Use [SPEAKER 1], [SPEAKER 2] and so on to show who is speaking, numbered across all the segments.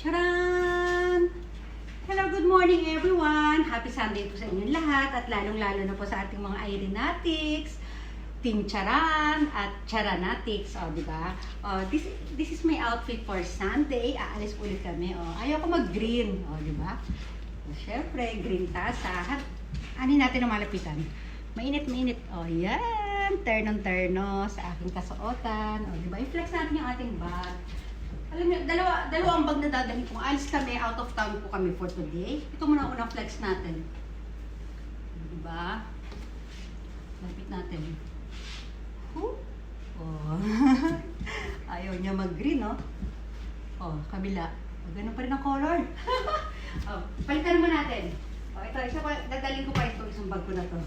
[SPEAKER 1] Charan! Hello, good morning everyone! Happy Sunday po sa inyong lahat at lalong-lalo na po sa ating mga Irenatics, Team Charan at Charanatics, di ba? This is my outfit for Sunday. Aalis ulit kami. Ayaw ko mag-green, di ba? Syempre, green tasa. Ano natin ang malapitan? Mainit-mainit. Yan! Terno-terno sa aking kasuotan. Di ba? I-flex natin yung ating bag. Alam niyo, dalawang bag na dadalhin ko. Alis kami, out of town po kami for today. Ito muna unang flex natin. Diba? Lapit natin. Ayaw niya mag-green, no? Kabila. Ganun pa rin ang color. Palitan mo natin. Ito, isa pa, dadalhin ko pa ito, isang bag ko na to.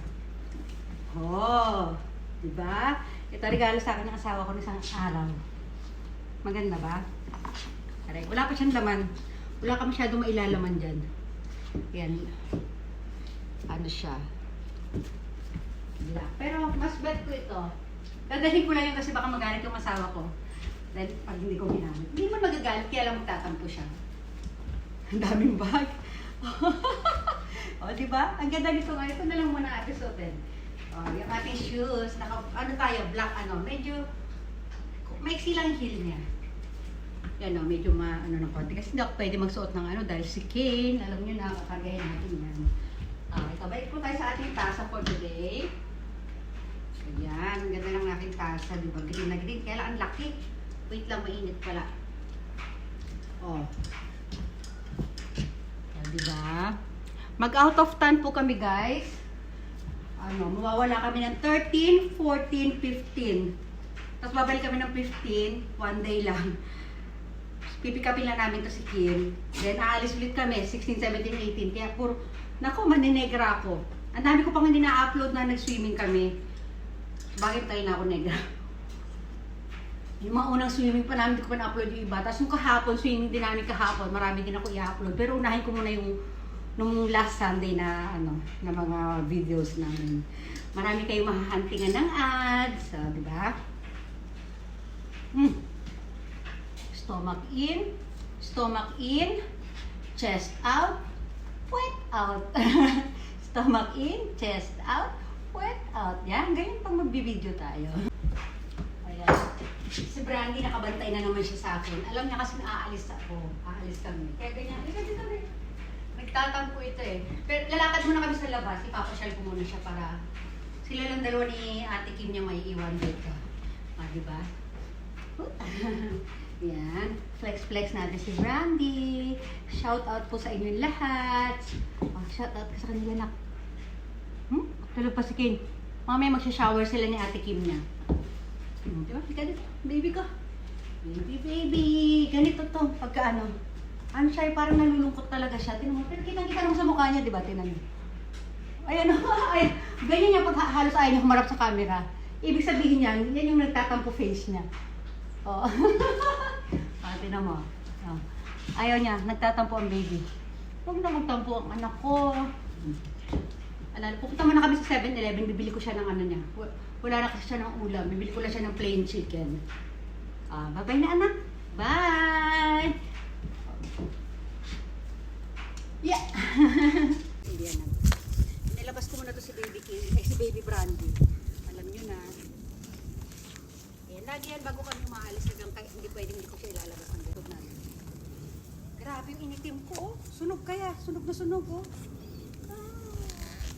[SPEAKER 1] Diba? Ito, regalo sa akin ng asawa ko ng isang araw. Maganda ba? Aray, wala pa siyang laman. Wala ka masyadong mailalaman dyan. Yan. Ano siya? Pero mas bet ko ito. Dadalhin ko lang yun kasi baka magalit yung asawa ko. Dahil pag hindi ko ginamit. Hindi mo magagalit, kaya lang magtatampo siya. Ang daming bag. Diba? Ang ganda nito nga. Ito na lang muna ate suotin. Yung ating shoes. Ano tayo? Black ano. Medyo maiksi lang yung heel niya. Yan medyo ng konti. Kasi hindi ako pwede magsuot ng dahil si Kane, alam nyo na, kakargahin natin yan. Ito, balik po tayo sa ating tasa for today. Ayan, ang ganda ng aking tasa, di ba? Green na green, kaya lang ang laki. Wait lang, mainit pala. Di ba? Mag-out of town po kami, guys. Mawawala kami ng 13, 14, 15. Tapos babalik kami ng 15, one day lang. Pipikapin lang namin to si Kim. Then aalis ulit kami, 16, 17, 18. Kaya puro, naku, maninegra ako. Ang dami ko pang hindi na-upload na nag-swimming kami. Bakit tayo na ako negra? Yung mga unang swimming pa namin, hindi ko pa na-upload yung iba. Tapos yung kahapon, swimming din namin kahapon, marami din ako i-upload. Pero unahin ko muna yung nung last Sunday na na mga videos namin. Marami kayong mahahantingan ng ads, di ba? Stomach in, chest out, wet out. Stomach in, chest out, wet out. Yan, ganyan pang magbibideo tayo. Ayan. Si Brandy, nakabantay na naman siya sa akin. Alam niya kasi aalis kami. Kaya ganyan, dito rin. Nagtatampo ito eh. Pero lalakad muna kami sa labas, ipapasyal ko muna siya para sila lang dalawa ni Ate Kim niya may iwan dito. Diba? Yan. Flex natin si Brandy. Shout out po sa inyong lahat. Shout out ka sa kanila na. Tulog pa si Ken. Mamaya magsha-shower sila ni Ate Kim niya. Diba? Ganito. Baby ko. Baby. Ganito to. Pagka ano siya, parang nalulungkot talaga siya. Tinan mo. Pero kitang-kita naman sa mukha niya, diba? Tinan mo. Ay, ganyan niya pag halos ayaw niya humarap sa camera. Ibig sabihin yan yung nagtatampo face niya. Tinan mo. Ayaw niya, nagtatampo ang baby. Huwag na magtampo ang anak ko. Pupunta muna kami sa 7-Eleven, bibili ko siya ng niya. Wala na kasi siya ng ulam, bibili ko lang siya ng plain chicken. Bye-bye na anak. Bye! Yeah! Nilabas ko muna to si Baby Brandy. Alam niyo na. Lagi yan bago kami umaalis hanggang hindi ko siya ilalabas ng loob namin. Grabe yung initim ko. Sunog kaya. Sunog na sunog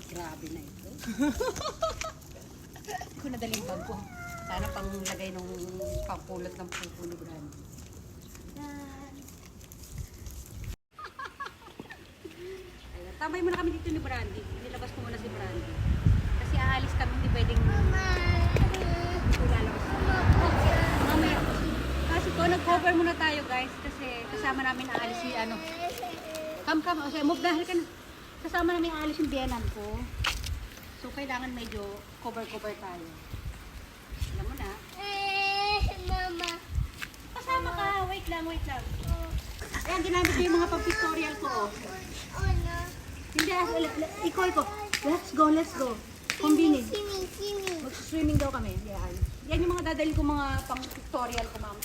[SPEAKER 1] grabe na ito. Hindi ko nadaling bag ko. Sana pang lagay ng pangpulot ng pupo ni Brandy. Tambay muna kami dito ni Brandy. Nilabas ko muna si Brandy. Kasi aalis kami, hindi pwedeng mamaya. Kasi nag-cover muna tayo guys. Kasi kasama namin aalis si Come. Move dahil ka na. Kasama namin aalis yung biyanan ko. So kailangan medyo cover tayo. Alam mo na.
[SPEAKER 2] Mama.
[SPEAKER 1] Kasama ka. Wait lang. Ayan, ginamit ko yung mga pag-pictorial ko. Hindi, ikaw. Let's go. Combine. Mag-swimming daw kami. Yan yung mga dadalhin ko mga pang-tutorial ko, ma'am.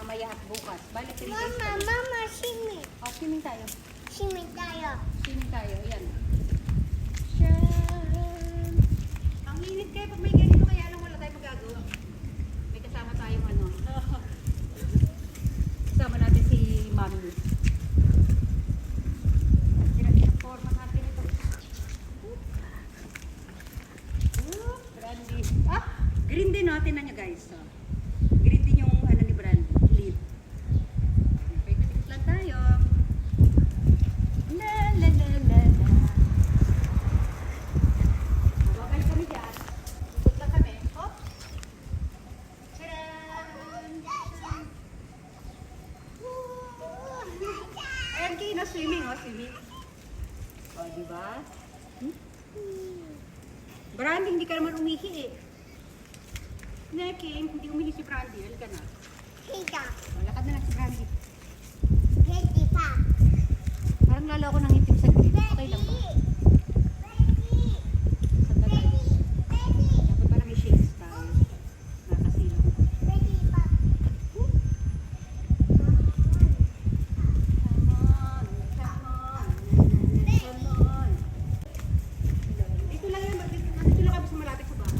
[SPEAKER 1] mamaya at bukas. Bali, 3 days
[SPEAKER 2] Mama,
[SPEAKER 1] kami.
[SPEAKER 2] mama, simi.
[SPEAKER 1] Oh, swimming tayo.
[SPEAKER 2] Simi tayo.
[SPEAKER 1] Swimming tayo. Ayan. Shan! Ang init kayo pag may ganito, kaya lang wala tayong magagawa. May kasama tayong ano. Kasama natin si Mami. Forma natin ito. Brandy. Ah! Green din natin na niya guys. Oh. Green din yung ano ni Brandy. Leaf. Okay, tikit lang tayo. La la la la la. Mababay kami dyan. Ikot lang kami. Hop! Tcharan! Ayan kayo na swimming, oh, swimming. O, diba? Brandy, hindi ka naman umihi eh. Neking, hindi umihi si Brandy. Halika na.
[SPEAKER 2] Tita,
[SPEAKER 1] O, lakad na lang si Brandy.
[SPEAKER 2] ready pa.
[SPEAKER 1] Parang lalo ako ng itim sa green. Okay lang ba? Sandali. Dapat parang i-shakes tayo. Nakasilang.
[SPEAKER 2] Ready pa.
[SPEAKER 1] Come on, come on, come on. Dito lang yan, dito lang kami sa malapit sa bahay.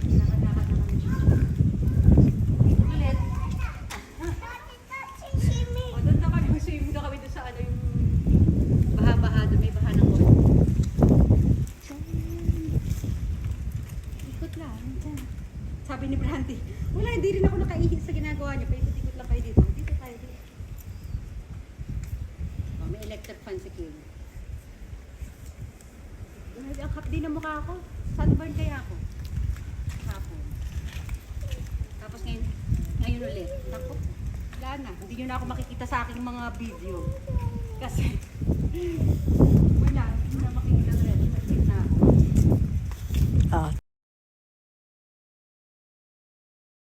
[SPEAKER 1] Lakad-lakad na kami. Dito ulit.
[SPEAKER 2] Simi.
[SPEAKER 1] O, doon na kami, swimming na kami doon sa ano yung baha-baha, doon may baha ng boat. Ikot lang, dyan. Sabi ni Brandy, wala, hindi rin ako nakaihi sa ginagawa niyo. Paikot-ikot lang kayo dito. Dito tayo, dito. Oh, may electric fan si Kim. Ang hapdi na mukha ako. Sunburn kaya ako. Hapon. Tapos ngayon ulit. Naku, wala na. Hindi nyo na ako makikita sa aking mga video. Kasi, wala. Hindi na makikita rin. Nag-fit na ako.
[SPEAKER 3] Oh,